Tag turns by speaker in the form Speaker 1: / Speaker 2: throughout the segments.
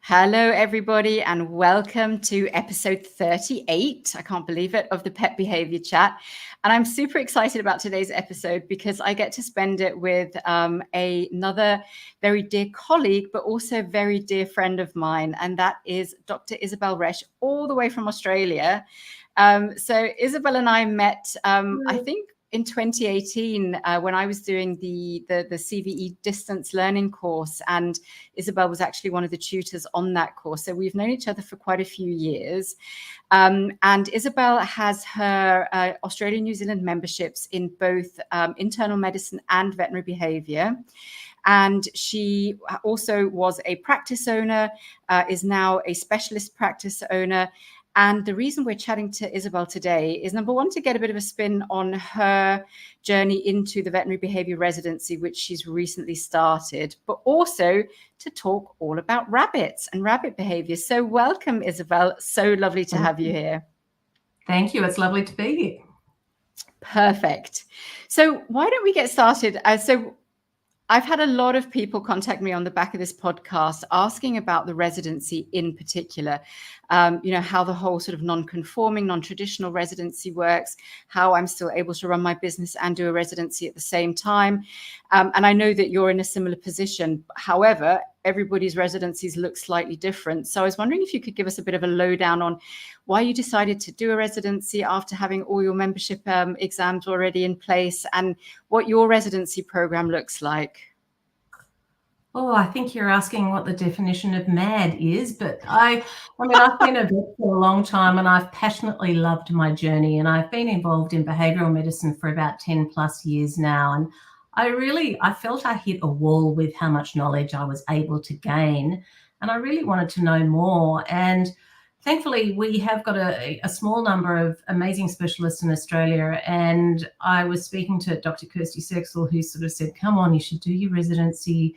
Speaker 1: Hello, everybody, and welcome to episode 38. I can't believe it, of the Pet Behavior Chat. And I'm super excited about today's episode because I get to spend it with another very dear colleague, but also very dear friend of mine. And that is Dr. Isabelle Resch, all the way from Australia. So Isabelle and I met, I think, in 2018 when I was doing the CVE distance learning course, and Isabelle was actually one of the tutors on that course. So we've known each other for quite a few years. And Isabelle has her Australia New Zealand memberships in both internal medicine and veterinary behavior. And she also was a practice owner, is now a specialist practice owner. And the reason we're chatting to Isabelle today is, number one, to get a bit of a spin on her journey into the veterinary behavior residency, which she's recently started, but also to talk all about rabbits and rabbit behavior. So welcome, Isabelle. So lovely to have you here.
Speaker 2: Thank you. It's lovely to be here.
Speaker 1: Perfect. So why don't we get started? I've had a lot of people contact me on the back of this podcast asking about the residency in particular, how the whole sort of non-conforming, non-traditional residency works, how I'm still able to run my business and do a residency at the same time. And I know that you're in a similar position. However, everybody's residencies look slightly different. So I was wondering if you could give us a bit of a lowdown on why you decided to do a residency after having all your membership exams already in place, and what your residency program looks like.
Speaker 2: Oh, I think you're asking what the definition of mad is, but I've been a vet for a long time, and I've passionately loved my journey, and I've been involved in behavioural medicine for about 10 plus years now. And I felt I hit a wall with how much knowledge I was able to gain, and I really wanted to know more. And thankfully, we have got a small number of amazing specialists in Australia. And I was speaking to Dr Kirsty Sexel, who sort of said, come on, you should do your residency.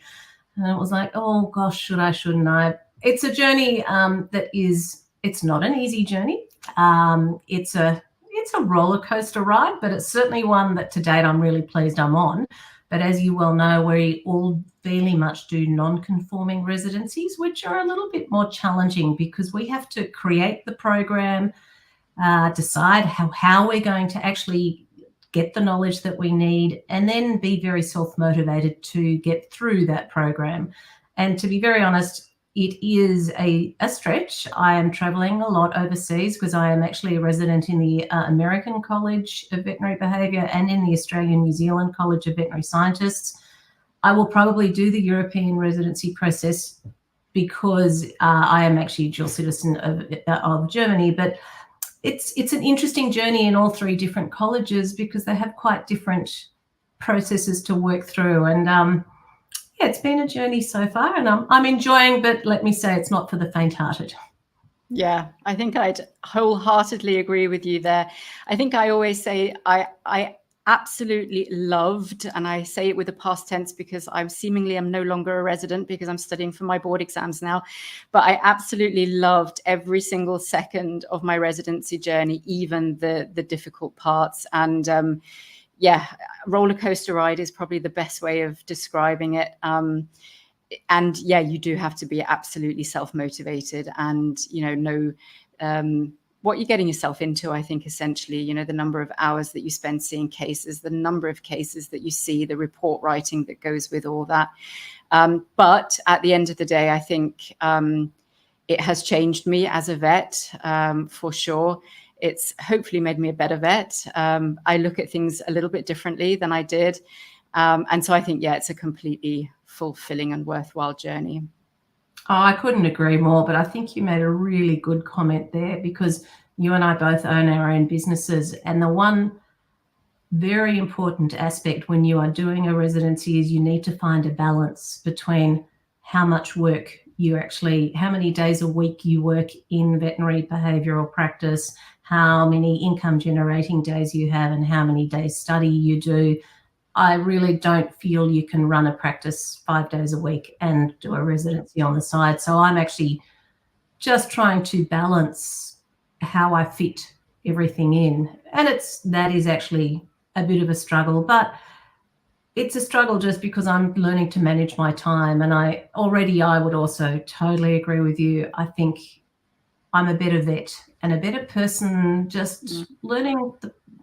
Speaker 2: And it was like, oh gosh, should I, shouldn't I? It's a journey it's not an easy journey. It's a roller coaster ride, but it's certainly one that to date I'm really pleased I'm on. But as you well know, we all fairly much do non-conforming residencies, which are a little bit more challenging because we have to create the program, decide how we're going to actually get the knowledge that we need, and then be very self-motivated to get through that program. And to be very honest, it is a stretch. I am traveling a lot overseas because I am actually a resident in the American College of Veterinary Behaviour and in the Australian New Zealand College of Veterinary Scientists. I will probably do the European residency process because I am actually a dual citizen of Germany, but it's an interesting journey in all three different colleges because they have quite different processes to work through. And it's been a journey so far, and I'm enjoying, but let me say it's not for the faint-hearted.
Speaker 1: Yeah, I think I'd wholeheartedly agree with you there. I think I always say I absolutely loved, and I say it with a past tense because I'm no longer a resident because I'm studying for my board exams now, but I absolutely loved every single second of my residency journey, even the difficult parts. And roller coaster ride is probably the best way of describing it. And yeah, you do have to be absolutely self-motivated and, know what you're getting yourself into. I think essentially, the number of hours that you spend seeing cases, the number of cases that you see, the report writing that goes with all that. But at the end of the day, I think it has changed me as a vet, for sure. It's hopefully made me a better vet. I look at things a little bit differently than I did. And so I think, it's a completely fulfilling and worthwhile journey.
Speaker 2: Oh, I couldn't agree more, but I think you made a really good comment there because you and I both own our own businesses. And the one very important aspect when you are doing a residency is you need to find a balance between how much work how many days a week you work in veterinary behavioural practice, how many income generating days you have, and how many days study you do. I really don't feel you can run a practice 5 days a week and do a residency on the side. So I'm actually just trying to balance how I fit everything in. And that is actually a bit of a struggle. But it's a struggle just because I'm learning to manage my time. And I would also totally agree with you. I think I'm a better vet and a better person just learning,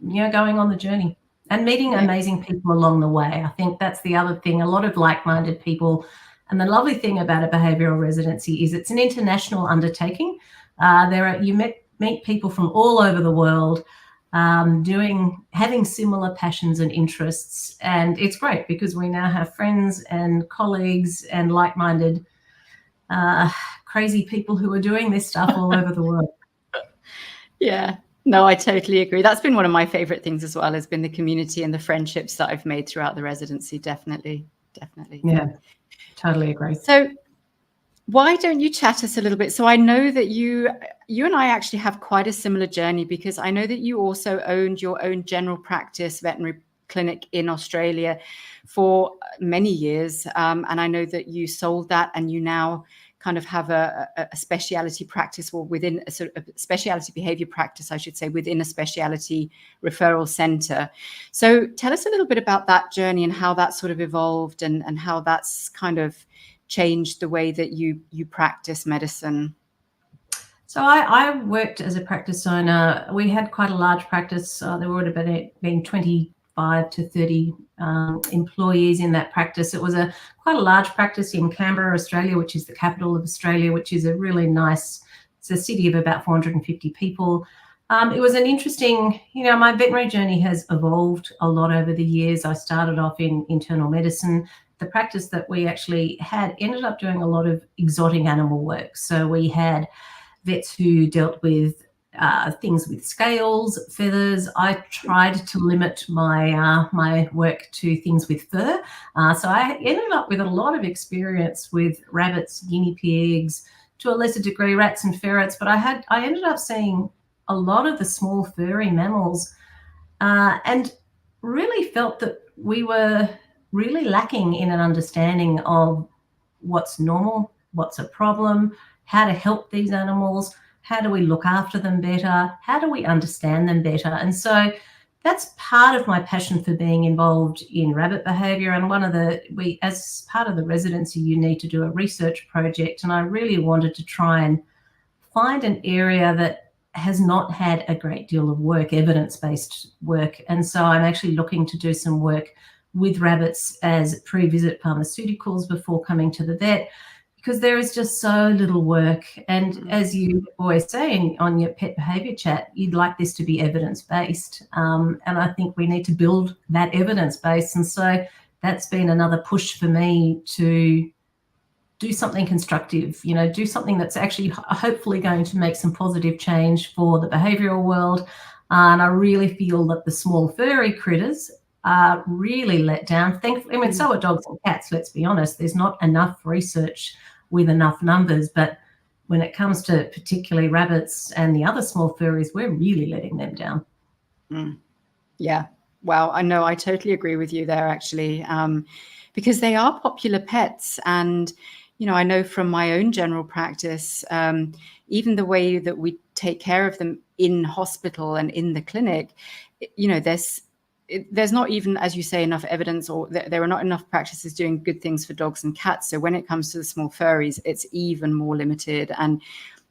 Speaker 2: going on the journey and meeting amazing people along the way. I think that's the other thing. A lot of like-minded people. And the lovely thing about a behavioural residency is it's an international undertaking. You meet people from all over the world, having similar passions and interests, and it's great because we now have friends and colleagues and like-minded crazy people who are doing this stuff all over the world.
Speaker 1: Yeah, no, I totally agree. That's been one of my favorite things as well, has been the community and the friendships that I've made throughout the residency. Definitely.
Speaker 2: Yeah, totally agree.
Speaker 1: So why don't you chat us a little bit? So I know that you and I actually have quite a similar journey, because I know that you also owned your own general practice veterinary clinic in Australia for many years. And I know that you sold that and you now kind of have a speciality practice, or within a sort of a speciality behavior practice, I should say, within a speciality referral center. So tell us a little bit about that journey and how that sort of evolved, and how that's kind of changed the way that you practice medicine.
Speaker 2: So I worked as a practice owner. We had quite a large practice. There would have been 25 to 30 employees in that practice. It was quite a large practice in Canberra, Australia, which is the capital of Australia, which is it's a city of about 450 people. It was an interesting, my veterinary journey has evolved a lot over the years. I started off in internal medicine. The practice that we actually had ended up doing a lot of exotic animal work. So we had vets who dealt with things with scales, feathers. I tried to limit my work to things with fur. So I ended up with a lot of experience with rabbits, guinea pigs, to a lesser degree rats and ferrets. But I ended up seeing a lot of the small furry mammals, and really felt that we were really lacking in an understanding of what's normal, what's a problem, how to help these animals, how do we look after them better, how do we understand them better. And so that's part of my passion for being involved in rabbit behaviour. And as part of the residency, you need to do a research project, and I really wanted to try and find an area that has not had a great deal of work, evidence-based work. And so I'm actually looking to do some work with rabbits as pre-visit pharmaceuticals before coming to the vet, because there is just so little work. And as you always say on your pet behaviour chat, you'd like this to be evidence-based. And I think we need to build that evidence base. And so that's been another push for me to do something constructive, do something that's actually hopefully going to make some positive change for the behavioural world. And I really feel that the small furry critters are really let down. Thankfully, I mean, so are dogs and cats, let's be honest. There's not enough research with enough numbers, but when it comes to particularly rabbits and the other small furries, we're really letting them down.
Speaker 1: Yeah. Wow. I know. I totally agree with you there, actually, because they are popular pets. And, I know from my own general practice, even the way that we take care of them in hospital and in the clinic, there's not even, as you say, enough evidence, or there are not enough practices doing good things for dogs and cats. So when it comes to the small furries, it's even more limited. And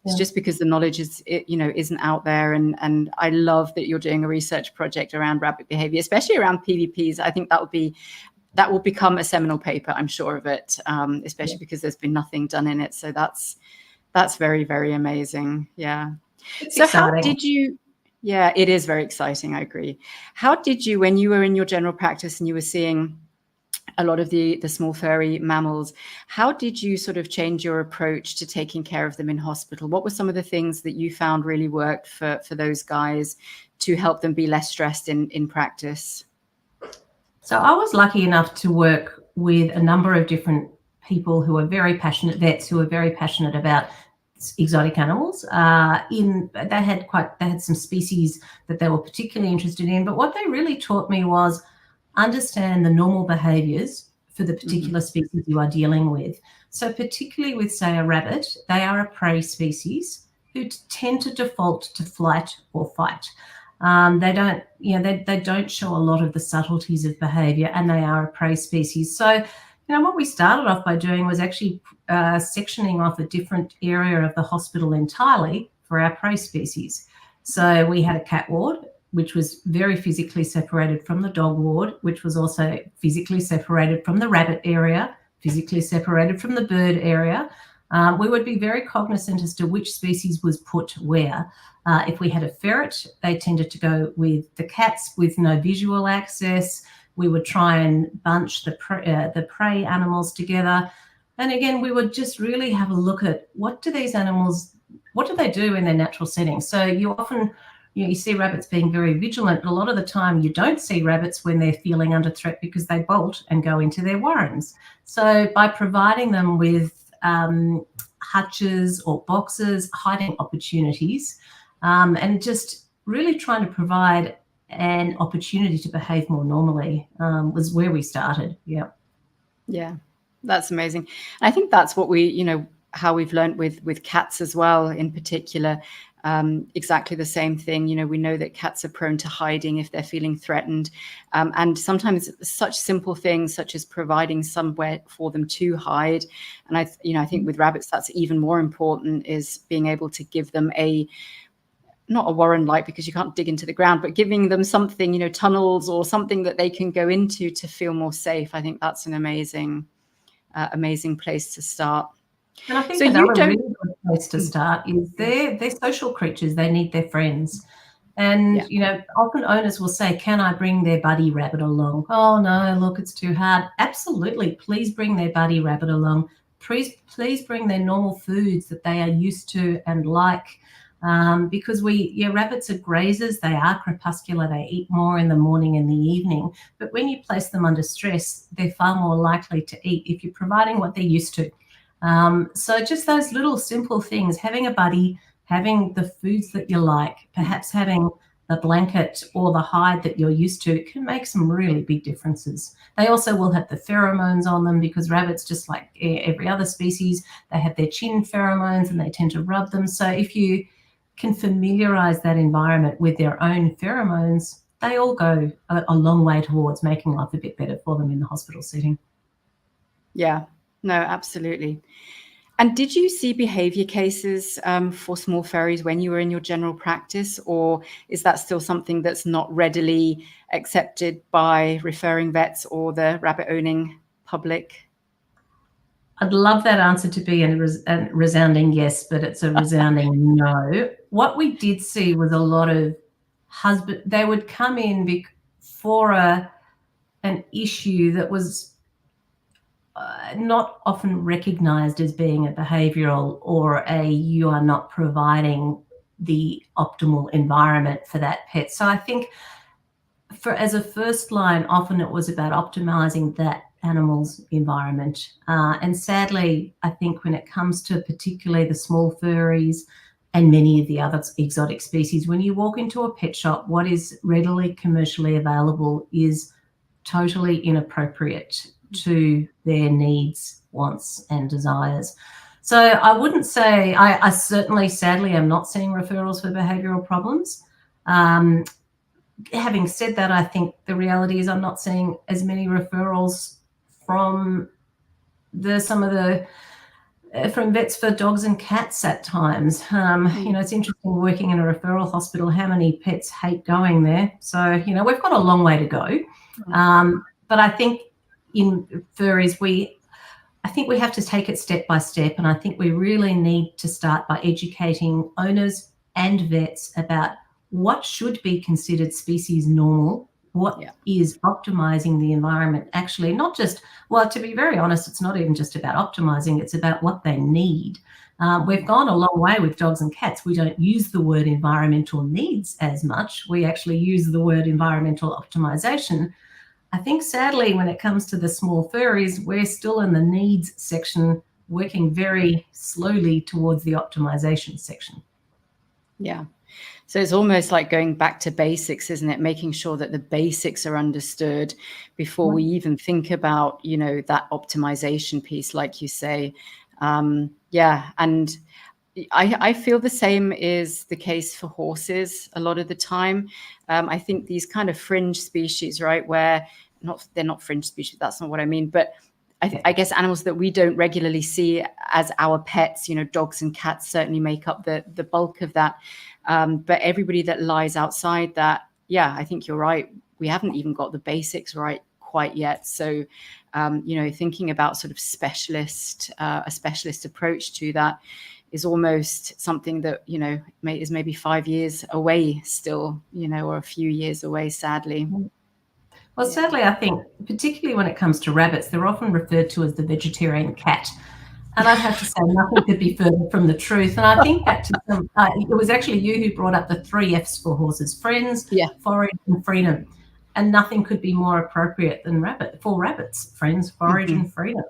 Speaker 1: it's just because the knowledge isn't out there. And I love that you're doing a research project around rabbit behavior, especially around PVPs. I think that will become a seminal paper, I'm sure of it, especially because there's been nothing done in it. So that's very, very amazing. Yeah.
Speaker 2: It's
Speaker 1: so
Speaker 2: exciting.
Speaker 1: How did you... Yeah, it is very exciting. I agree. How did you, when you were in your general practice and you were seeing a lot of the small furry mammals, how did you sort of change your approach to taking care of them in hospital? What were some of the things that you found really worked for those guys to help them be less stressed in practice?
Speaker 2: So I was lucky enough to work with a number of different people who are very passionate vets, who are very passionate about exotic animals. They had some species that they were particularly interested in, but what they really taught me was understand the normal behaviours for the particular species you are dealing with. So particularly with, say, a rabbit, they are a prey species who tend to default to flight or fight. They don't, they don't show a lot of the subtleties of behaviour, and they are a prey species. So, what we started off by doing was actually sectioning off a different area of the hospital entirely for our prey species. So we had a cat ward, which was very physically separated from the dog ward, which was also physically separated from the rabbit area, physically separated from the bird area. We would be very cognizant as to which species was put where. If we had a ferret, they tended to go with the cats with no visual access. We would try and bunch the prey animals together. And again, we would just really have a look at what do these animals, what do they do in their natural setting? So you often, you see rabbits being very vigilant, but a lot of the time you don't see rabbits when they're feeling under threat because they bolt and go into their warrens. So by providing them with hutches or boxes, hiding opportunities, and just really trying to provide an opportunity to behave more normally was where we started.
Speaker 1: Yeah, that's amazing. I think that's what we, how we've learned with cats as well, in particular. Exactly the same thing. We know that cats are prone to hiding if they're feeling threatened. And sometimes such simple things such as providing somewhere for them to hide. And I think with rabbits, that's even more important, is being able to give them not a warren like, because you can't dig into the ground, but giving them something, tunnels or something that they can go into to feel more safe. I think that's an amazing place to start.
Speaker 2: And I think another really good place to start is they're social creatures. They need their friends. And, often owners will say, can I bring their buddy rabbit along? Oh, no, look, it's too hard. Absolutely. Please bring their buddy rabbit along. Please bring their normal foods that they are used to and like. Because rabbits are grazers. They are crepuscular. They eat more in the morning and the evening. But when you place them under stress, they're far more likely to eat if you're providing what they're used to. So just those little simple things, having a buddy, having the foods that you like, perhaps having the blanket or the hide that you're used to, can make some really big differences. They also will have the pheromones on them, because rabbits, just like every other species, they have their chin pheromones and they tend to rub them. So if you can familiarize that environment with their own pheromones, they all go a long way towards making life a bit better for them in the hospital setting.
Speaker 1: Yeah, no, absolutely. And did you see behavior cases for small furries when you were in your general practice, or is that still something that's not readily accepted by referring vets or the rabbit owning public?
Speaker 2: I'd love that answer to be a resounding yes, but it's a resounding no. What we did see was a lot of they would come in for an issue that was not often recognized as being a behavioral or you are not providing the optimal environment for that pet. So I think as a first line, often it was about optimizing that animal's environment. And sadly, I think when it comes to particularly the small furries and many of the other exotic species, when you walk into a pet shop, what is readily commercially available is totally inappropriate to their needs, wants, and desires. So I wouldn't say, I certainly, sadly, am not seeing referrals for behavioural problems. Having said that, I think the reality is I'm not seeing as many referrals from from vets for dogs and cats at times. It's interesting working in a referral hospital, how many pets hate going there. So, we've got a long way to go. But I think in furries, I think we have to take it step by step. And I think we really need to start by educating owners and vets about what should be considered species normal, what is optimizing the environment. Actually, not just, well, to be very honest, it's not even just about optimizing, it's about what they need. We've gone a long way with dogs and cats. We don't use the word environmental needs as much. We actually use the word environmental optimization. I think sadly, when it comes to the small furries, we're still in the needs section, working very slowly towards the optimization section.
Speaker 1: Yeah. So it's almost like going back to basics, isn't it? Making sure that the basics are understood before we even think about, that optimization piece, like you say. And I feel the same is the case for horses a lot of the time. I think these kind of fringe species, right, where they're not fringe species, that's not what I mean, but I guess animals that we don't regularly see as our pets, dogs and cats certainly make up the bulk of that. But everybody that lies outside that, yeah, I think you're right. We haven't even got the basics right quite yet. So, thinking about sort of a specialist approach to that is almost something that, is maybe 5 years away still, or a few years away, sadly.
Speaker 2: Well, sadly, I think, particularly when it comes to rabbits, they're often referred to as the vegetarian cat. And I'd have to say nothing could be further from the truth. And I think back to it was actually you who brought up the 3 F's for horses: friends, forage, and freedom. And nothing could be more appropriate than rabbits: friends, forage, and freedom.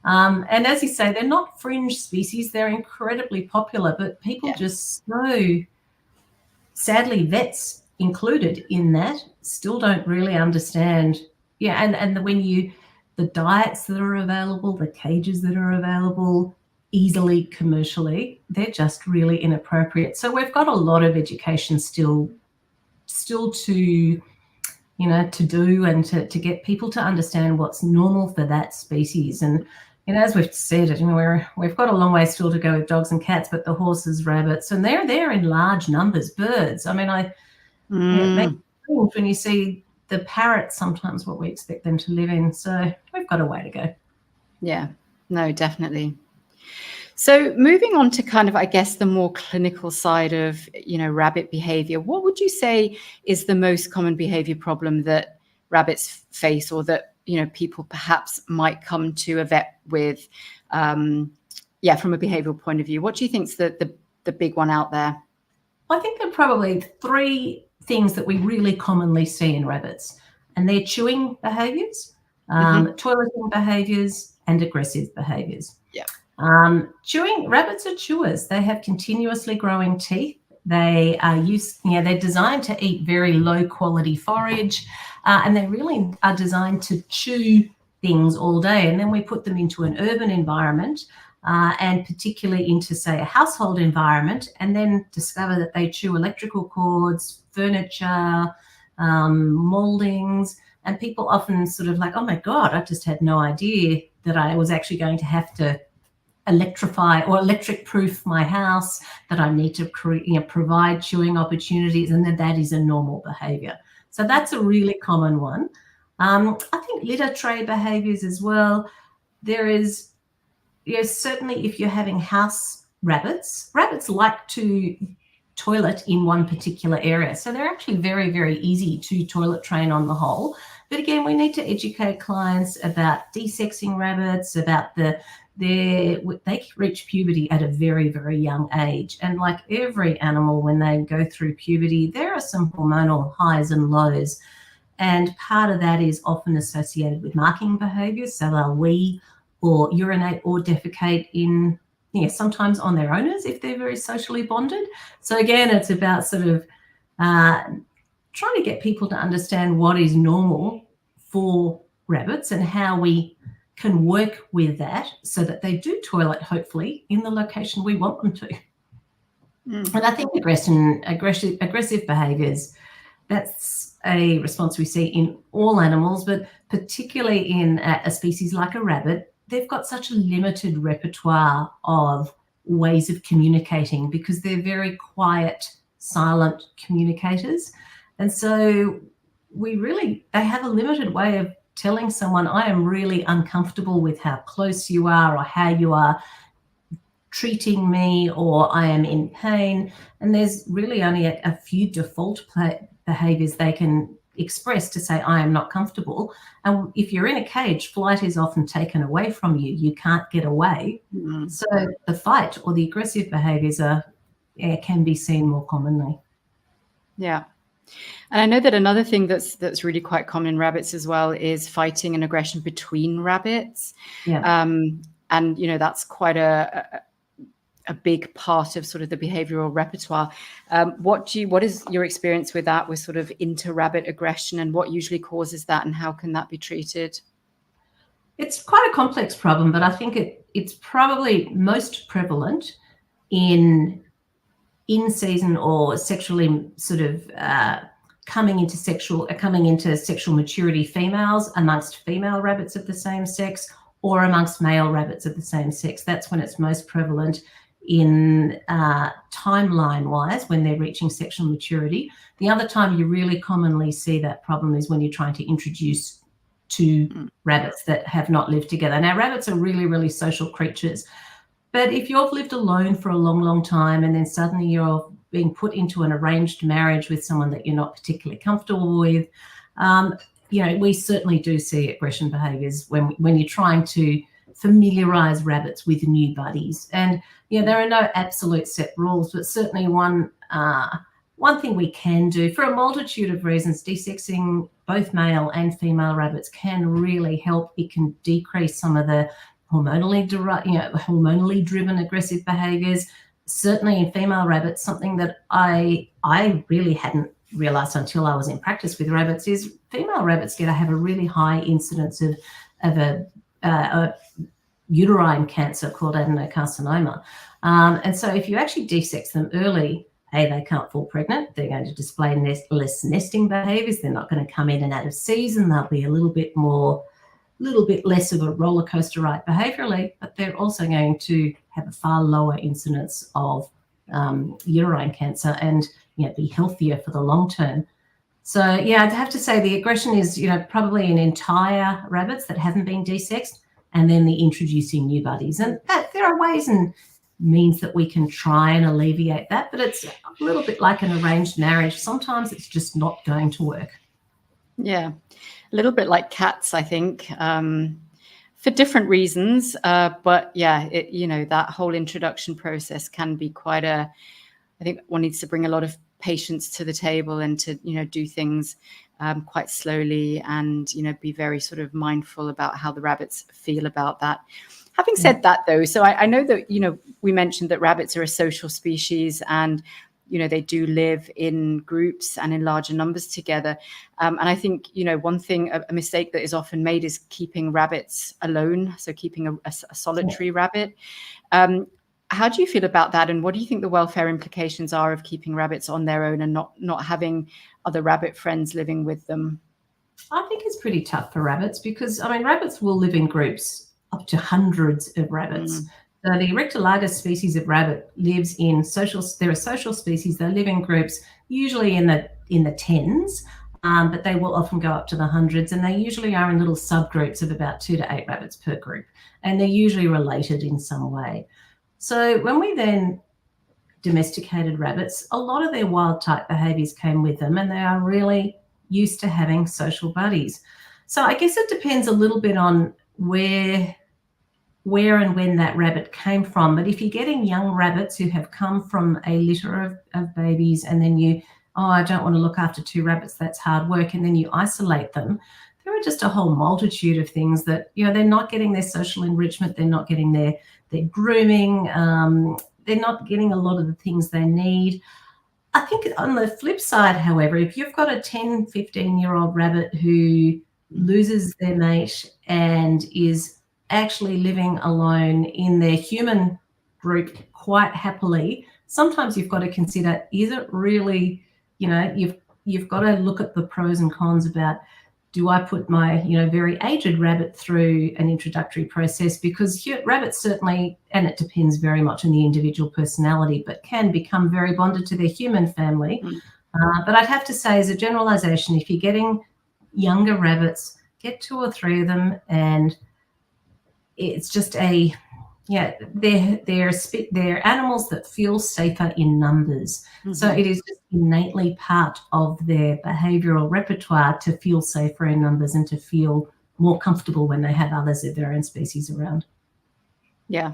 Speaker 2: And as you say, they're not fringe species. They're incredibly popular, but people just sadly, vets included in that, still don't really understand. And the diets that are available, the cages that are available easily commercially, they're just really inappropriate. So we've got a lot of education still to do, and to get people to understand what's normal for that species. And as we've said, we've got a long way still to go with dogs and cats, but the horses, rabbits, and they're there in large numbers. Birds, it makes sense when you see the parrots, sometimes what we expect them to live in. So we've got a way to go.
Speaker 1: Yeah, no, definitely. So moving on to kind of, I guess, the more clinical side of, rabbit behavior, what would you say is the most common behavior problem that rabbits face, or that, people perhaps might come to a vet with, from a behavioral point of view? What do you think is the big one out there?
Speaker 2: I think there are probably 3 things that we really commonly see in rabbits, and they're chewing behaviors, toileting behaviors, and aggressive behaviors.
Speaker 1: Yeah.
Speaker 2: Rabbits are chewers. They have continuously growing teeth. They are they're designed to eat very low quality forage, and they really are designed to chew things all day. And then we put them into an urban environment, and particularly into, say, a household environment, and then discover that they chew electrical cords, furniture, moldings, and people often sort of like, oh my God, I just had no idea that I was actually going to have to electrify or electric proof my house, that I need to provide chewing opportunities, and that is a normal behavior. So that's a really common one. I think litter tray behaviors as well. There is, certainly if you're having house rabbits like to toilet in one particular area. So they're actually very, very easy to toilet train on the whole. But again, we need to educate clients about desexing rabbits, about they reach puberty at a very, very young age. And like every animal, when they go through puberty, there are some hormonal highs and lows. And part of that is often associated with marking behaviors. So they'll wee or urinate or defecate in, sometimes on their owners if they're very socially bonded. So again, it's about sort of trying to get people to understand what is normal for rabbits and how we can work with that so that they do toilet, hopefully, in the location we want them to. And I think aggressive behaviors, that's a response we see in all animals, but particularly in a species like a rabbit. They've got such a limited repertoire of ways of communicating because they're very quiet, silent communicators. And so they have a limited way of telling someone, I am really uncomfortable with how close you are or how you are treating me, or I am in pain. And there's really only a few default behaviors they can express to say, I am not comfortable. And if you're in a cage, flight is often taken away from you. You can't get away. So the fight or the aggressive behaviors can be seen more commonly.
Speaker 1: Yeah. And I know that another thing that's really quite common in rabbits as well is fighting and aggression between rabbits.
Speaker 2: Yeah.
Speaker 1: And, that's quite a big part of sort of the behavioral repertoire. What is your experience with that, with sort of inter-rabbit aggression, and what usually causes that, and how can that be treated?
Speaker 2: It's quite a complex problem, but I think it's probably most prevalent in season or sexually sort of coming into sexual maturity females amongst female rabbits of the same sex, or amongst male rabbits of the same sex. That's when it's most prevalent in timeline-wise, when they're reaching sexual maturity. The other time you really commonly see that problem is when you're trying to introduce two rabbits that have not lived together. Now, rabbits are really, really social creatures. But if you've lived alone for a long, long time and then suddenly you're being put into an arranged marriage with someone that you're not particularly comfortable with, we certainly do see aggression behaviours when you're trying to familiarise rabbits with new buddies. And there are no absolute set rules, but certainly one thing we can do for a multitude of reasons, desexing both male and female rabbits can really help. It can decrease some of the hormonally driven aggressive behaviours. Certainly in female rabbits, something that I really hadn't realised until I was in practice with rabbits is female rabbits have a really high incidence of a uterine cancer called adenocarcinoma. And so if you actually desex them early, they can't fall pregnant. They're going to display less nesting behaviours. They're not going to come in and out of season. They'll be a little bit less of a roller coaster ride behaviourally, but they're also going to have a far lower incidence of uterine cancer and be healthier for the long term. So I'd have to say the aggression is probably in entire rabbits that haven't been desexed, and then the introducing new buddies. And that there are ways and means that we can try and alleviate that, but it's a little bit like an arranged marriage. Sometimes it's just not going to work.
Speaker 1: Yeah, a little bit like cats, I think, for different reasons. But that whole introduction process can be I think one needs to bring a lot of patience to the table and to, do things quite slowly and, be very sort of mindful about how the rabbits feel about that. Having said that, though, so I know that, we mentioned that rabbits are a social species and, they do live in groups and in larger numbers together. And I think, one thing, a mistake that is often made is keeping rabbits alone. So keeping a solitary rabbit. How do you feel about that? And what do you think the welfare implications are of keeping rabbits on their own and not having other rabbit friends living with them?
Speaker 2: I think it's pretty tough for rabbits because, rabbits will live in groups, up to hundreds of rabbits. So the Erectolagus species of rabbit lives in they're a social species. They live in groups, usually in the tens, but they will often go up to the hundreds, and they usually are in little subgroups of about 2 to 8 rabbits per group, and they're usually related in some way. So when we then domesticated rabbits, a lot of their wild type behaviours came with them, and they are really used to having social buddies. So I guess it depends a little bit on where and when that rabbit came from. But if you're getting young rabbits who have come from a litter of babies, and then I don't want to look after 2 rabbits, that's hard work, and then you isolate them, there are just a whole multitude of things that, they're not getting their social enrichment, they're not getting their grooming, they're not getting a lot of the things they need. I think on the flip side, however, if you've got a 10, 15-year-old rabbit who loses their mate and is actually living alone in their human group quite happily, sometimes you've got to consider, is it really, you've got to look at the pros and cons about, do I put my, very aged rabbit through an introductory process? Because rabbits certainly, and it depends very much on the individual personality, but can become very bonded to their human family. But I'd have to say, as a generalization, if you're getting younger rabbits, get 2 or 3 of them, and it's just they're animals that feel safer in numbers. So it is just innately part of their behavioural repertoire to feel safer in numbers and to feel more comfortable when they have others of their own species around.
Speaker 1: Yeah.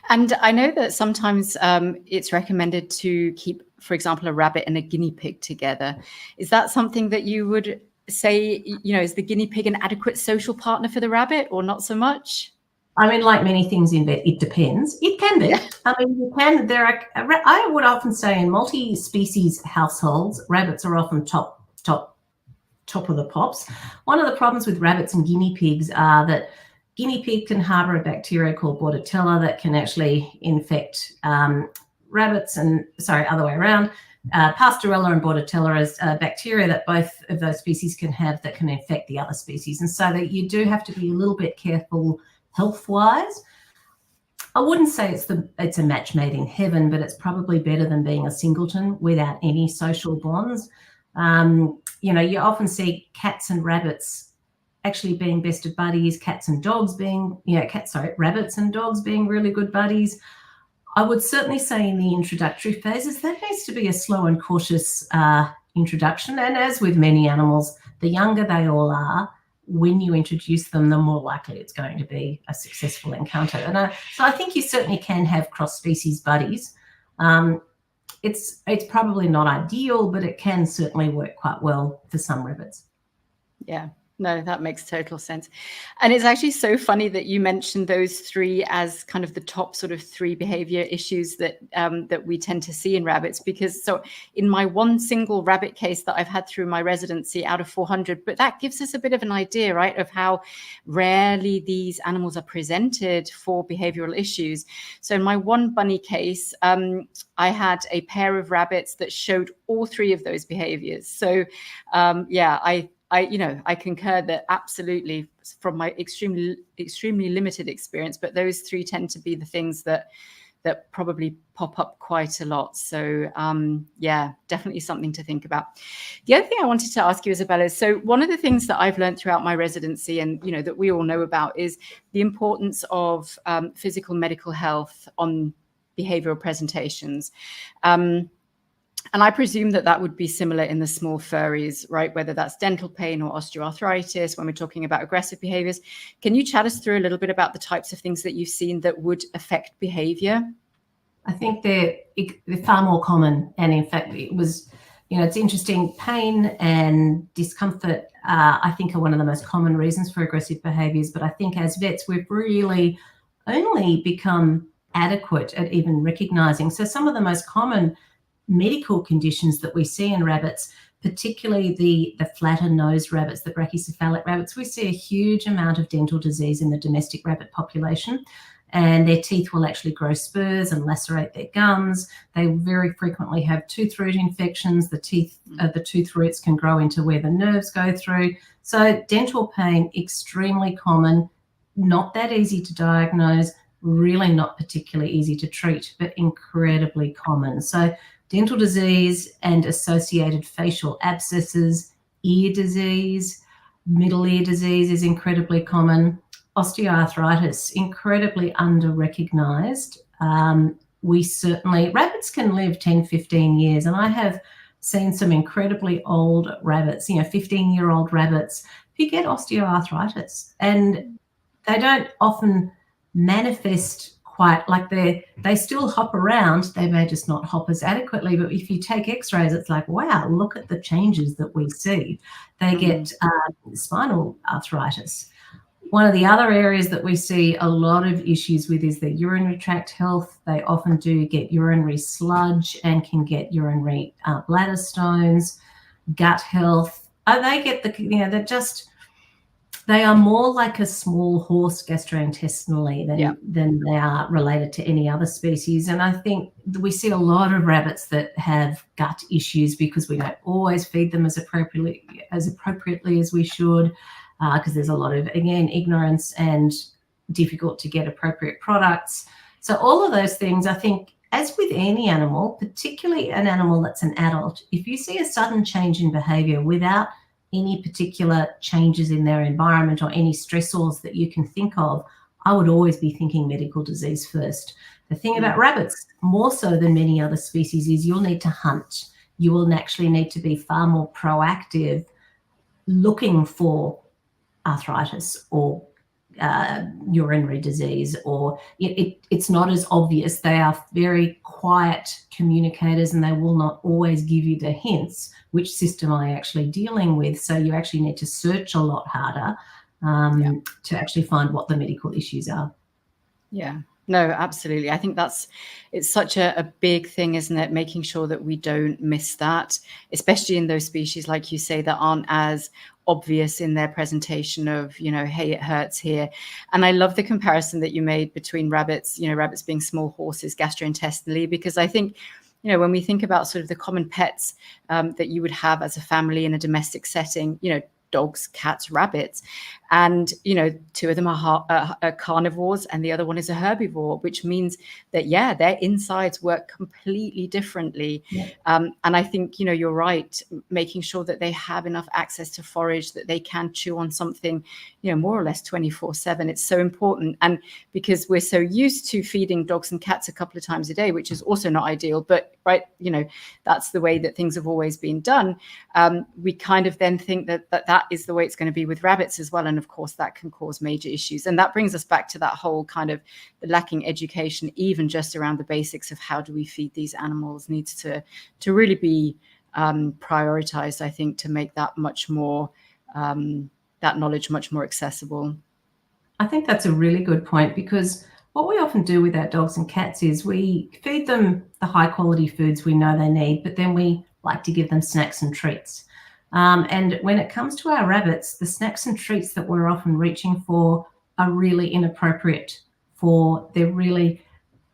Speaker 1: And I know that sometimes it's recommended to keep, for example, a rabbit and a guinea pig together. Is that something that you would say, is the guinea pig an adequate social partner for the rabbit, or not so much?
Speaker 2: Like many things in vet, it depends. It can be. You can. I would often say in multi-species households, rabbits are often top of the pops. One of the problems with rabbits and guinea pigs are that guinea pig can harbour a bacteria called Bordetella that can actually infect rabbits, and other way around. Pasteurella and Bordetella is bacteria that both of those species can have that can infect the other species. And so that you do have to be a little bit careful health-wise. I wouldn't say it's a match made in heaven, but it's probably better than being a singleton without any social bonds. You often see cats and rabbits actually being best of buddies, rabbits and dogs being really good buddies. I would certainly say in the introductory phases, that needs to be a slow and cautious introduction. And as with many animals, the younger they all are, when you introduce them, the more likely it's going to be a successful encounter. And so I think you certainly can have cross-species buddies. It's probably not ideal, but it can certainly work quite well for some rabbits.
Speaker 1: Yeah. No, that makes total sense. And it's actually so funny that you mentioned those three as kind of the top sort of three behavior issues that that we tend to see in rabbits, because so in my one single rabbit case that I've had through my residency out of 400, but that gives us a bit of an idea, right, of how rarely these animals are presented for behavioral issues. So in my one bunny case, I had a pair of rabbits that showed all three of those behaviors. So yeah, I concur that absolutely from my extremely limited experience, but those three tend to be the things that probably pop up quite a lot. So yeah, definitely something to think about. The other thing I wanted to ask you, Isabelle, is so one of the things that I've learned throughout my residency and, that we all know about is the importance of physical medical health on behavioral presentations. And I presume that would be similar in the small furries, right? Whether that's dental pain or osteoarthritis, when we're talking about aggressive behaviors. Can you chat us through a little bit about the types of things that you've seen that would affect behavior?
Speaker 2: I think they're far more common. And in fact, it was, it's interesting. Pain and discomfort, I think, are one of the most common reasons for aggressive behaviors. But I think as vets, we've really only become adequate at even recognizing. So some of the most common medical conditions that we see in rabbits, particularly the flatter nosed rabbits, the brachycephalic rabbits, we see a huge amount of dental disease in the domestic rabbit population, and their teeth will actually grow spurs and lacerate their gums. They very frequently have tooth root infections. The tooth roots can grow into where the nerves go through. So dental pain, extremely common, not that easy to diagnose, really not particularly easy to treat, but incredibly common. So dental disease and associated facial abscesses, ear disease, middle ear disease is incredibly common. Osteoarthritis, incredibly under-recognized. Rabbits can live 10, 15 years, and I have seen some incredibly old rabbits, 15-year-old rabbits who get osteoarthritis, and they don't often manifest quite like they still hop around. They may just not hop as adequately, but if you take x-rays, it's like, wow, look at the changes that we see. They get spinal arthritis. One of the other areas that we see a lot of issues with is their urinary tract health. They often do get urinary sludge and can get urinary bladder stones, gut health. They are more like a small horse gastrointestinally than they are related to any other species. And I think we see a lot of rabbits that have gut issues because we don't always feed them as appropriately as we should, because there's a lot of, again, ignorance and difficult to get appropriate products. So all of those things, I think, as with any animal, particularly an animal that's an adult, if you see a sudden change in behavior without any particular changes in their environment or any stressors that you can think of, I would always be thinking medical disease first. The thing about rabbits, more so than many other species, is you'll need to hunt. You will actually need to be far more proactive looking for arthritis or urinary disease, or it's not as obvious. They are very quiet communicators and they will not always give you the hints which system are you actually dealing with. So you actually need to search a lot harder to actually find what the medical issues are.
Speaker 1: Yeah. No, absolutely. I think it's such a big thing, isn't it? Making sure that we don't miss that, especially in those species, like you say, that aren't as obvious in their presentation of, hey, it hurts here. And I love the comparison that you made between rabbits, rabbits being small horses gastrointestinally, because I think, when we think about sort of the common pets that you would have as a family in a domestic setting, dogs, cats, rabbits, and two of them are carnivores and the other one is a herbivore, which means that their insides work completely differently. And I think you're right, making sure that they have enough access to forage, that they can chew on something more or less 24/7. It's so important. And because we're so used to feeding dogs and cats a couple of times a day, which is also not ideal, but right, that's the way that things have always been done. We kind of then think that is the way it's going to be with rabbits as well. And of course, that can cause major issues. And that brings us back to that whole kind of the lacking education, even just around the basics of how do we feed these animals, needs to really be prioritized, I think, to make that much more, that knowledge much more accessible.
Speaker 2: I think that's a really good point, because what we often do with our dogs and cats is we feed them the high quality foods we know they need, but then we like to give them snacks and treats. And when it comes to our rabbits, the snacks and treats that we're often reaching for are really inappropriate they're really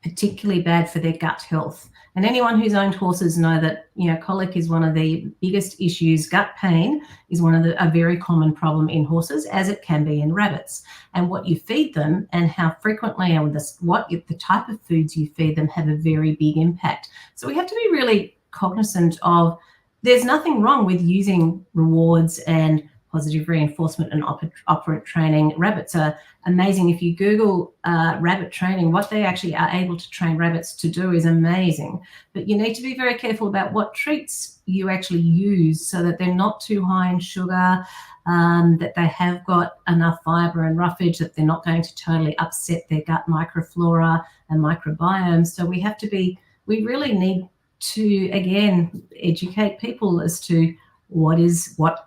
Speaker 2: particularly bad for their gut health. And anyone who's owned horses know that, colic is one of the biggest issues. Gut pain is a very common problem in horses, as it can be in rabbits. And what you feed them and how frequently and the type of foods you feed them have a very big impact. So we have to be really cognizant of, there's nothing wrong with using rewards and positive reinforcement and operant training. Rabbits are amazing. If you Google rabbit training, what they actually are able to train rabbits to do is amazing. But you need to be very careful about what treats you actually use, so that they're not too high in sugar, that they have got enough fiber and roughage, that they're not going to totally upset their gut microflora and microbiome. So we really need to, again, educate people as to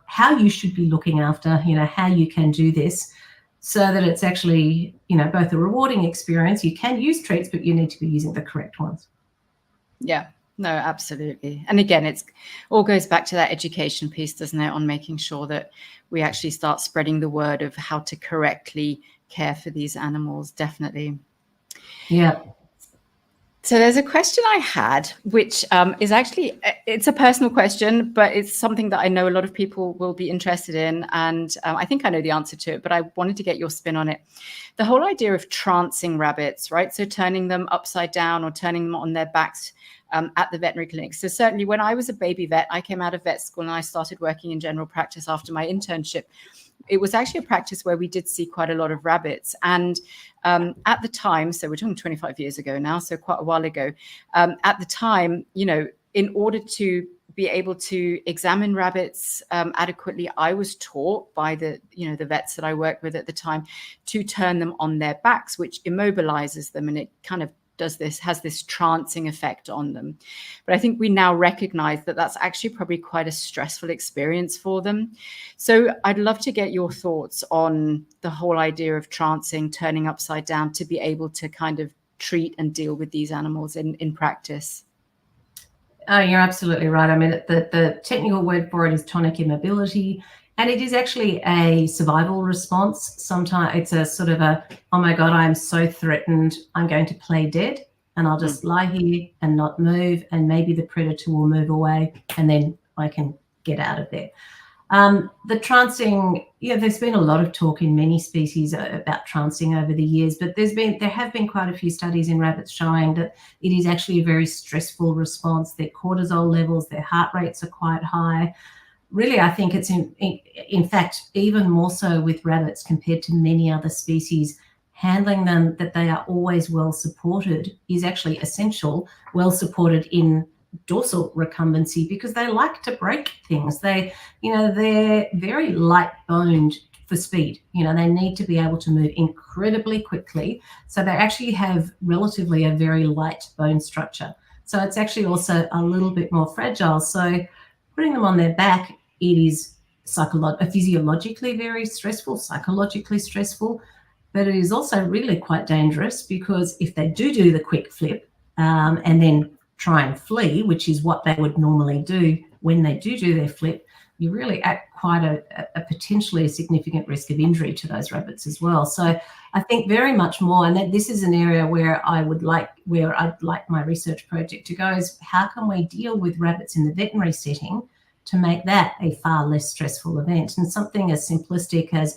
Speaker 2: how you should be looking after, how you can do this, so that it's actually, both a rewarding experience. You can use treats, but you need to be using the correct ones.
Speaker 1: Yeah, no, absolutely. And again, it's all goes back to that education piece, doesn't it, on making sure that we actually start spreading the word of how to correctly care for these animals. Definitely.
Speaker 2: Yeah.
Speaker 1: So there's a question I had, which is actually, it's a personal question, but it's something that I know a lot of people will be interested in. And I think I know the answer to it, but I wanted to get your spin on it. The whole idea of trancing rabbits, right? So turning them upside down or turning them on their backs at the veterinary clinic. So certainly when I was a baby vet, I came out of vet school and I started working in general practice after my internship. It was actually a practice where we did see quite a lot of rabbits. And at the time, so we're talking 25 years ago now, so quite a while ago, at the time, in order to be able to examine rabbits adequately, I was taught by the vets that I worked with at the time to turn them on their backs, which immobilizes them, and it kind of has this trancing effect on them. But I think we now recognize that that's actually probably quite a stressful experience for them. So I'd love to get your thoughts on the whole idea of trancing, turning upside down, to be able to kind of treat and deal with these animals in practice.
Speaker 2: Oh, you're absolutely right. I mean, the technical word for it is tonic immobility. And it is actually a survival response. Sometimes it's a sort of oh my God, I'm so threatened, I'm going to play dead, and I'll just lie here and not move, and maybe the predator will move away, and then I can get out of there. The trancing, there's been a lot of talk in many species about trancing over the years, but there have been quite a few studies in rabbits showing that it is actually a very stressful response. Their cortisol levels, their heart rates are quite high. Really, I think it's in fact even more so with rabbits compared to many other species. Handling them, that they are always well supported, is actually essential. Well supported in dorsal recumbency, because they like to break things. They're very light boned for speed. They need to be able to move incredibly quickly, so they actually have relatively a very light bone structure. So it's actually also a little bit more fragile. So putting them on their back, it is physiologically very stressful, psychologically stressful, but it is also really quite dangerous, because if they do the quick flip and then try and flee, which is what they would normally do when they do their flip, you're really at quite a potentially significant risk of injury to those rabbits as well. So I think very much more, and that this is an area where I'd like my research project to go, is how can we deal with rabbits in the veterinary setting to make that a far less stressful event? And something as simplistic as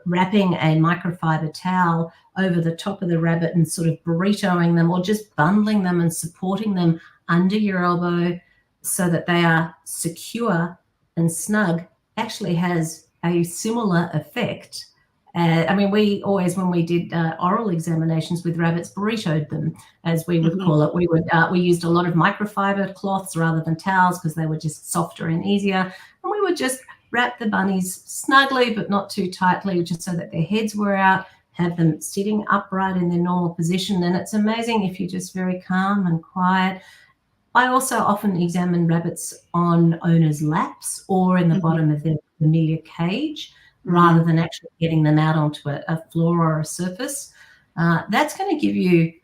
Speaker 2: wrapping a microfiber towel over the top of the rabbit and sort of burritoing them, or just bundling them and supporting them under your elbow so that they are secure and snug, actually has a similar effect. I mean, we always, when we did oral examinations with rabbits, burritoed them, as we would call it. We used a lot of microfiber cloths rather than towels because they were just softer and easier. And we would just wrap the bunnies snugly, but not too tightly, just so that their heads were out, have them sitting upright in their normal position. And it's amazing if you're just very calm and quiet. I also often examine rabbits on owners' laps or in the bottom of their familiar cage, rather than actually getting them out onto a floor or a surface. That's going to give you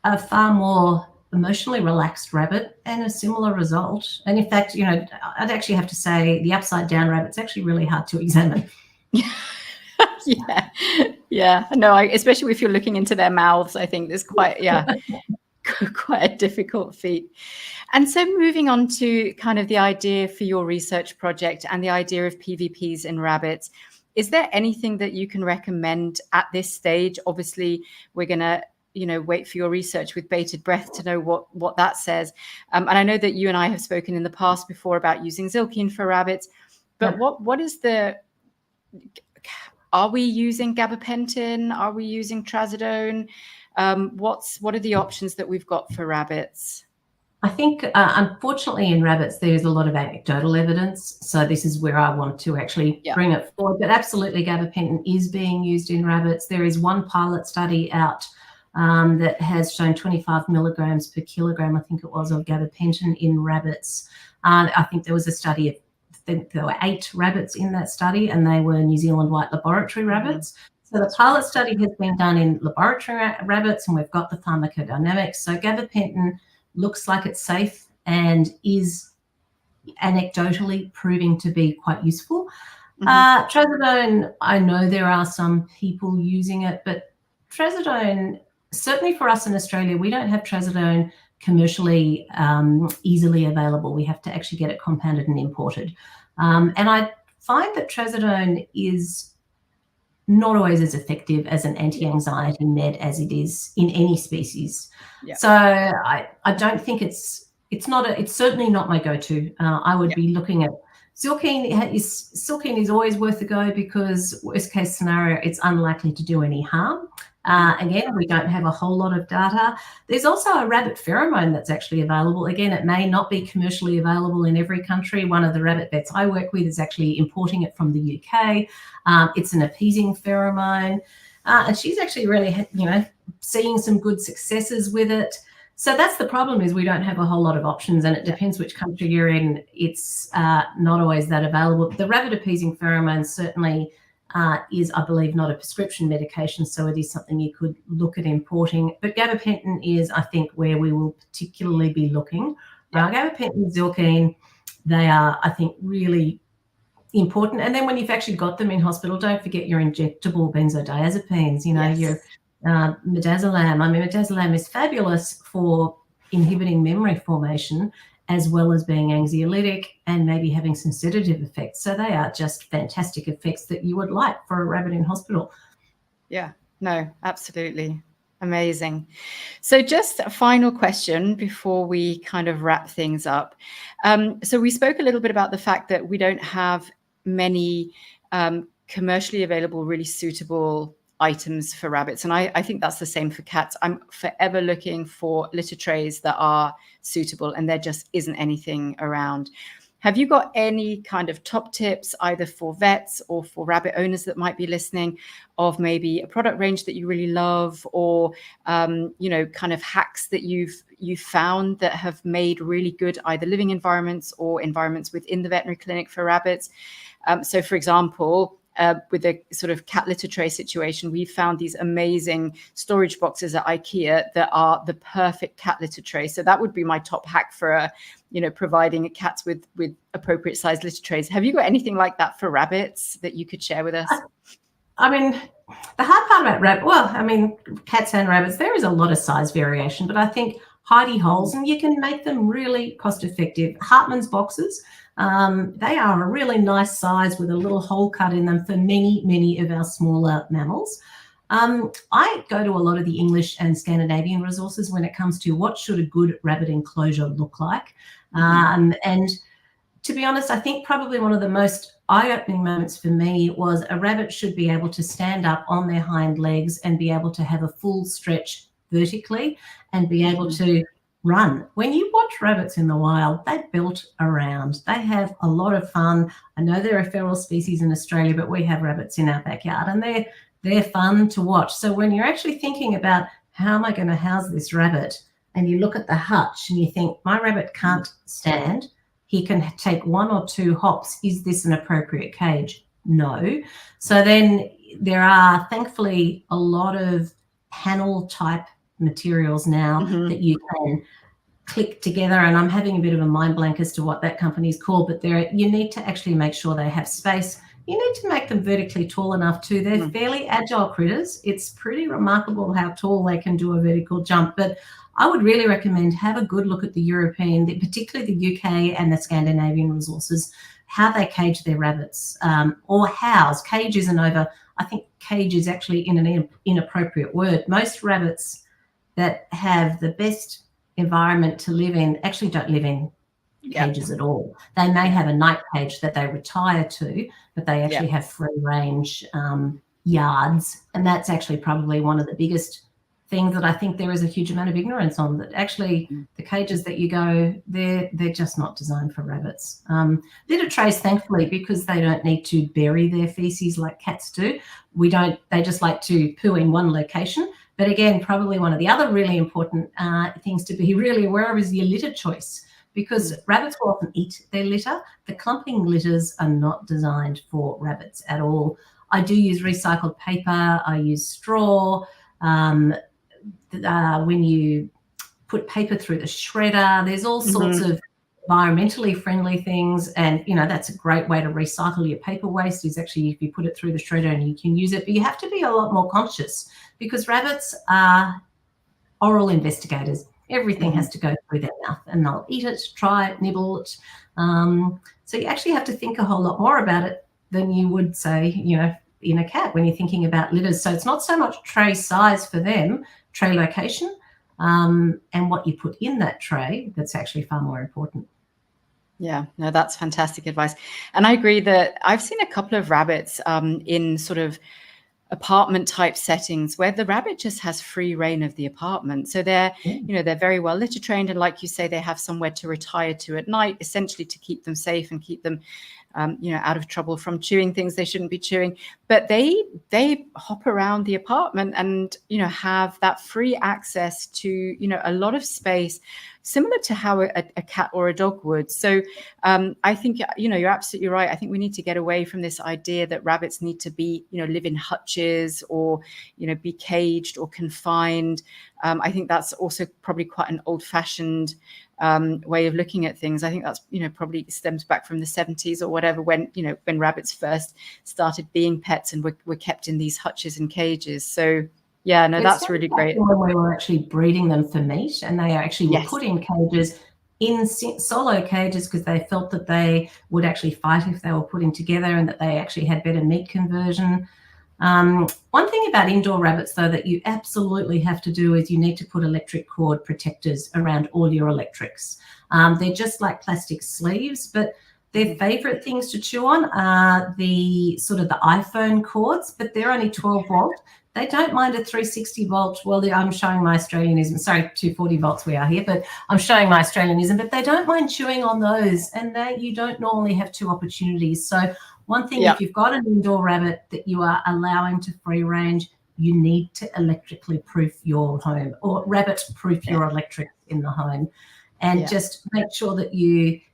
Speaker 2: a far more emotionally relaxed rabbit and a similar result. And in fact, you know, I'd actually have to say the upside down rabbit's actually really hard to examine.
Speaker 1: Yeah. No, especially if you're looking into their mouths, I think there's quite a difficult feat. And so moving on to kind of the idea for your research project and the idea of PVPs in rabbits, is there anything that you can recommend at this stage? Obviously, we're going to, wait for your research with bated breath to know what that says. And I know that you and I have spoken in the past before about using Zilkine for rabbits, but are we using gabapentin? Are we using trazodone? What are the options that we've got for rabbits?
Speaker 2: I think, unfortunately, in rabbits, there's a lot of anecdotal evidence. So this is where I want to actually bring it forward. But absolutely, gabapentin is being used in rabbits. There is one pilot study out that has shown 25 milligrams per kilogram, I think it was, of gabapentin in rabbits. I think there was a study of, I think there were 8 rabbits in that study, and they were New Zealand white laboratory rabbits. So the pilot study has been done in laboratory rabbits, and we've got the pharmacodynamics. So gabapentin looks like it's safe and is anecdotally proving to be quite useful. Trazodone, I know there are some people using it, but trazodone, certainly for us in Australia, we don't have trazodone commercially easily available. We have to actually get it compounded and imported. And I find that trazodone is not always as effective as an anti-anxiety med as it is in any species. So I don't think it's certainly not my go-to. I would be looking at Zilkine. Zilkine is always worth a go because worst case scenario, it's unlikely to do any harm. Again, we don't have a whole lot of data. There's also a rabbit pheromone that's actually available. Again, it may not be commercially available in every country. One of the rabbit vets I work with is actually importing it from the UK. It's an appeasing pheromone. And she's actually really, seeing some good successes with it. So that's the problem, is we don't have a whole lot of options, and it depends which country you're in. It's not always that available. The rabbit appeasing pheromone certainly is, I believe, not a prescription medication, so it is something you could look at importing. But gabapentin is, I think, where we will particularly be looking. Gabapentin, Zilkine, they are, I think, really important. And then when you've actually got them in hospital, don't forget your injectable benzodiazepines, your midazolam. I mean, midazolam is fabulous for inhibiting memory formation, as well as being anxiolytic and maybe having some sedative effects. So they are just fantastic effects that you would like for a rabbit in hospital.
Speaker 1: Yeah, no, absolutely. Amazing. So just a final question before we kind of wrap things up. So we spoke a little bit about the fact that we don't have many commercially available, really suitable items for rabbits. And I think that's the same for cats. I'm forever looking for litter trays that are suitable, and there just isn't anything around. Have you got any kind of top tips, either for vets or for rabbit owners that might be listening, of maybe a product range that you really love, or kind of hacks that you've found that have made really good either living environments or environments within the veterinary clinic for rabbits? So for example, with a sort of cat litter tray situation, we found these amazing storage boxes at IKEA that are the perfect cat litter tray. So that would be my top hack for providing cats with appropriate sized litter trays. Have you got anything like that for rabbits that you could share with us?
Speaker 2: I mean, the hard part about cats and rabbits, there is a lot of size variation, but I think hidey holes, and you can make them really cost effective. Hartmann's boxes, they are a really nice size with a little hole cut in them for many of our smaller mammals. I go to a lot of the English and Scandinavian resources when it comes to what should a good rabbit enclosure look like. And to be honest, I think probably one of the most eye-opening moments for me was a rabbit should be able to stand up on their hind legs and be able to have a full stretch vertically and be able to run. When you watch rabbits in the wild, they built around. They have a lot of fun. I know they're a feral species in Australia, but we have rabbits in our backyard, and they're fun to watch. So when you're actually thinking about how am I going to house this rabbit, and you look at the hutch and you think, my rabbit can't stand, he can take 1 or 2 hops. Is this an appropriate cage? No. So then there are thankfully a lot of panel type materials now that you can click together, and I'm having a bit of a mind blank as to what that company is called, but you need to actually make sure they have space. You need to make them vertically tall enough too. They're fairly agile critters. It's pretty remarkable how tall they can do a vertical jump, but I would really recommend have a good look at the European, particularly the UK and the Scandinavian resources, how they cage their rabbits, or house. Cage isn't over. I think cage is actually an inappropriate word. Most rabbits that have the best environment to live in actually don't live in cages at all. They may have a night cage that they retire to, but they actually have free range yards, and that's actually probably one of the biggest things that I think there is a huge amount of ignorance on, that actually the cages that you go, they're just not designed for rabbits. Litter trays, thankfully, because they don't need to bury their feces like cats do, they just like to poo in one location. But again, probably one of the other really important things to be really aware of is your litter choice, because rabbits will often eat their litter. The clumping litters are not designed for rabbits at all. I do use recycled paper. I use straw. When you put paper through the shredder, there's all sorts of environmentally friendly things, and that's a great way to recycle your paper waste, is actually if you put it through the shredder and you can use it. But you have to be a lot more conscious, because rabbits are oral investigators. Everything has to go through their mouth, and they'll eat it, try it, nibble it. So you actually have to think a whole lot more about it than you would say, in a cat when you're thinking about litters. So it's not so much tray size for them, tray location, and what you put in that tray that's actually far more important.
Speaker 1: Yeah, no, that's fantastic advice. And I agree that I've seen a couple of rabbits in sort of apartment type settings where the rabbit just has free reign of the apartment. So they're, they're very well litter trained. And like you say, they have somewhere to retire to at night, essentially to keep them safe and keep them, out of trouble from chewing things they shouldn't be chewing. But they hop around the apartment and, have that free access to, a lot of space, similar to how a cat or a dog would. So I think, you're absolutely right. I think we need to get away from this idea that rabbits need to be, live in hutches or, be caged or confined. I think that's also probably quite an old-fashioned way of looking at things. I think that's, probably stems back from the 70s or whatever, when rabbits first started being pets and were kept in these hutches and cages. So yeah, no, that's really great.
Speaker 2: When we were actually breeding them for meat, and they actually were put in cages, in solo cages, because they felt that they would actually fight if they were put in together, and that they actually had better meat conversion. One thing about indoor rabbits, though, that you absolutely have to do is you need to put electric cord protectors around all your electrics. They're just like plastic sleeves, but their favorite things to chew on are the iPhone cords, but they're only 12 volt. They don't mind a 360 volt. Well, I'm showing my Australianism. Sorry, 240 volts we are here, but I'm showing my Australianism. But they don't mind chewing on those, and you don't normally have 2 opportunities. So one thing, if you've got an indoor rabbit that you are allowing to free range, you need to electrically proof your home, or rabbit proof your electrics in the home. And just make sure that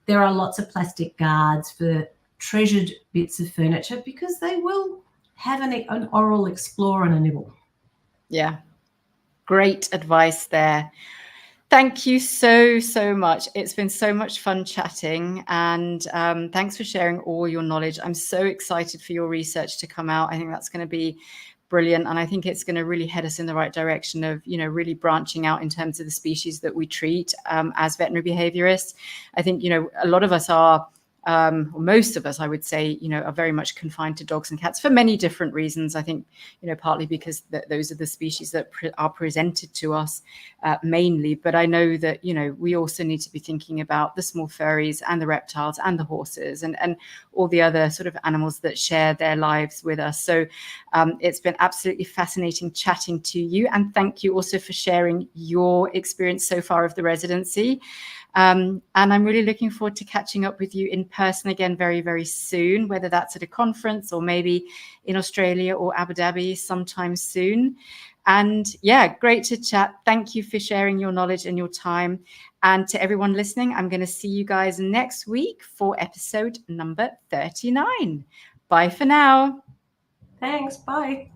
Speaker 2: there are lots of plastic guards for treasured bits of furniture, because they will have an oral explore and a nibble.
Speaker 1: Yeah, great advice there. Thank you so much. It's been so much fun chatting, and thanks for sharing all your knowledge. I'm so excited for your research to come out. I think that's going to be brilliant, and I think it's going to really head us in the right direction of, you know, really branching out in terms of the species that we treat as veterinary behaviorists. I think, you know, a lot of us are, or most of us, I would say, you know, are very much confined to dogs and cats for many different reasons. I think, you know, partly because those are the species that are presented to us mainly. But I know that, you know, we also need to be thinking about the small furries and the reptiles and the horses and all the other sort of animals that share their lives with us. So it's been absolutely fascinating chatting to you. And thank you also for sharing your experience so far of the residency. And I'm really looking forward to catching up with you in person again very, very soon, whether that's at a conference or maybe in Australia or Abu Dhabi sometime soon. And yeah, great to chat. Thank you for sharing your knowledge and your time. And to everyone listening, I'm going to see you guys next week for episode number 39. Bye for now.
Speaker 2: Thanks. Bye.